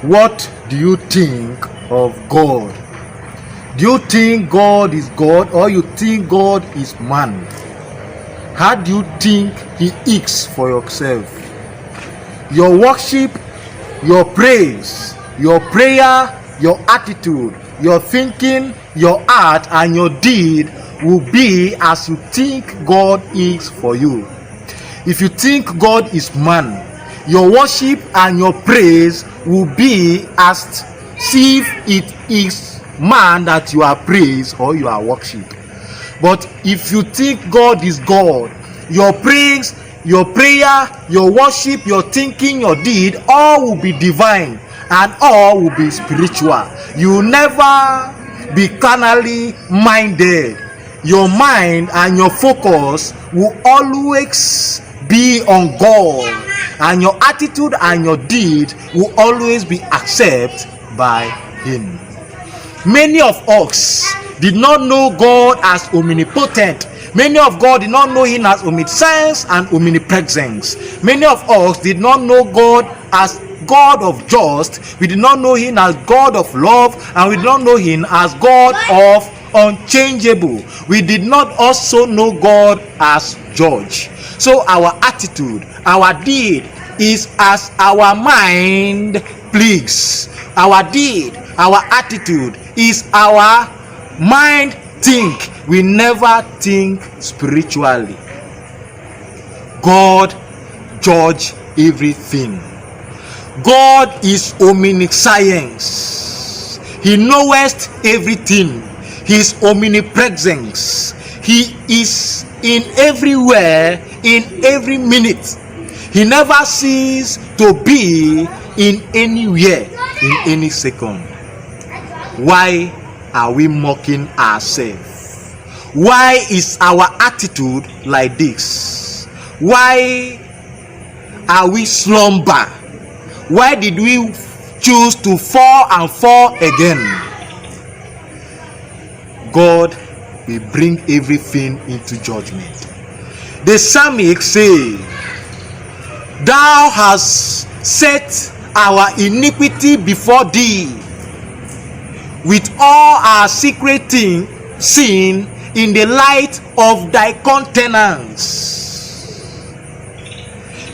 What do you think of God? Do you think God is God, or you think God is man? How do you think he is for yourself? Your worship, your praise, your prayer, your attitude, your thinking, your heart, and your deed will be as you think God is for you. If you think God is man, your worship and your praise will be as if it is man that you are praise or you are worship. But if you think God is God, your praise, your prayer, your worship, your thinking, your deed, all will be divine and all will be spiritual. You will never be carnally minded. Your mind and your focus will always be on God, and your attitude and your deed will always be accepted by him. Many of us did not know God as omnipotent. Many of God did not know him as omniscience and omnipresence. Many of us did not know God as God of just. We did not know him as God of love, and we did not know him as God of unchangeable. We did not also know God as judge. So our attitude, our deed is as our mind please. Our deed, our attitude is our mind think. We never think spiritually. God judge everything. God is omniscience. He knoweth everything. He is omnipresence. He is in everywhere, in every minute. He never ceases to be in anywhere, in any second. Why are we mocking ourselves? Why is our attitude like this? Why are we slumber? Why did we choose to fall and fall again? God will bring everything into judgment. The psalmist says, "Thou hast set our iniquity before thee, with all our secret sin in the light of thy countenance."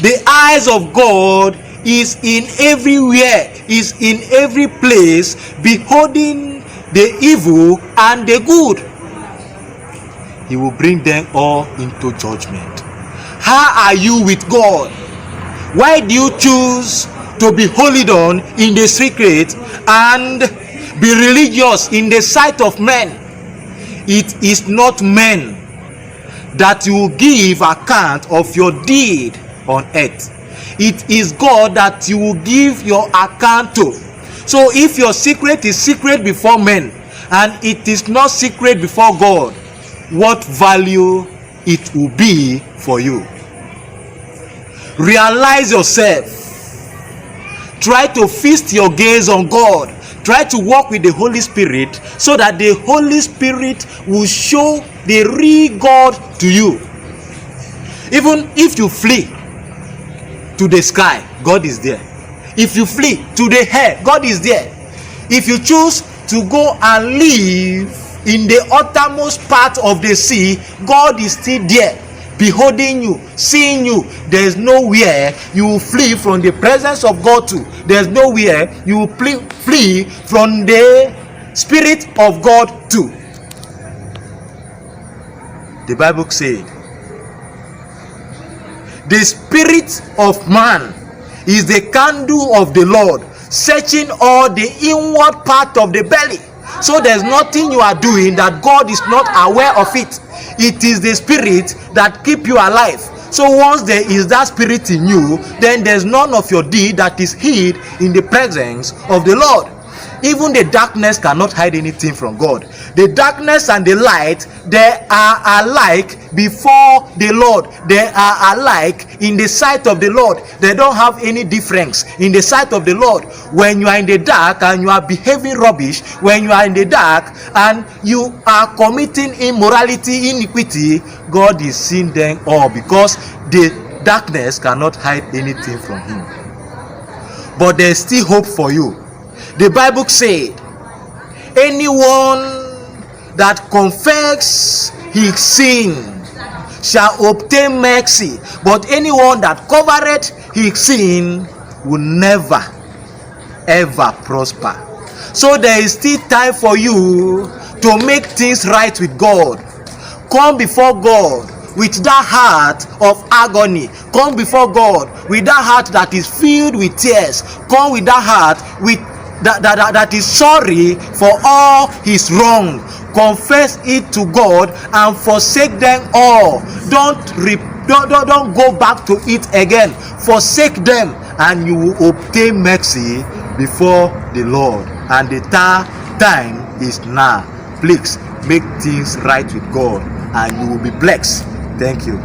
The eyes of God is in everywhere, is in every place, beholding the evil and the good. He will bring them all into judgment. How are you with God? Why do you choose to be holy done in the secret and be religious in the sight of men? It is not men that you will give account of your deed on earth. It is God that you will give your account to. So if your secret is secret before men and it is not secret before God, what value it will be for you? Realize yourself. Try to feast your gaze on God. Try to walk with the Holy Spirit so that the Holy Spirit will show the real God to you. Even if you flee to the sky, God is there. If you flee to the air, God is there. If you choose to go and live in the uttermost part of the sea, God is still there, beholding you, seeing you. There is nowhere you will flee from the presence of God to. There is nowhere you will flee from the Spirit of God to. The Bible said, "The spirit of man is the candle of the Lord, searching all the inward part of the belly." So there's nothing you are doing that God is not aware of it. It is the spirit that keep you alive. So once there is that spirit in you, then there's none of your deed that is hid in the presence of the Lord. Even the darkness cannot hide anything from God. The darkness and the light, they are alike before the Lord. They are alike in the sight of the Lord. They don't have any difference in the sight of the Lord. When you are in the dark and you are behaving rubbish, when you are in the dark and you are committing immorality, iniquity, God is seeing them all, because the darkness cannot hide anything from him. but there's still hope for you. The Bible said, anyone that confess his sin shall obtain mercy, but anyone that covereth his sin will never ever prosper. So there is still time for you to make things right with God. Come before God with that heart of agony. Come before God with that heart that is filled with tears. Come with that heart with that is sorry for all his wrong. Confess it to God and forsake them all. Don't go back to it again. Forsake them, and you will obtain mercy before the Lord. And the time is now. Please make things right with God, and you will be blessed. Thank you.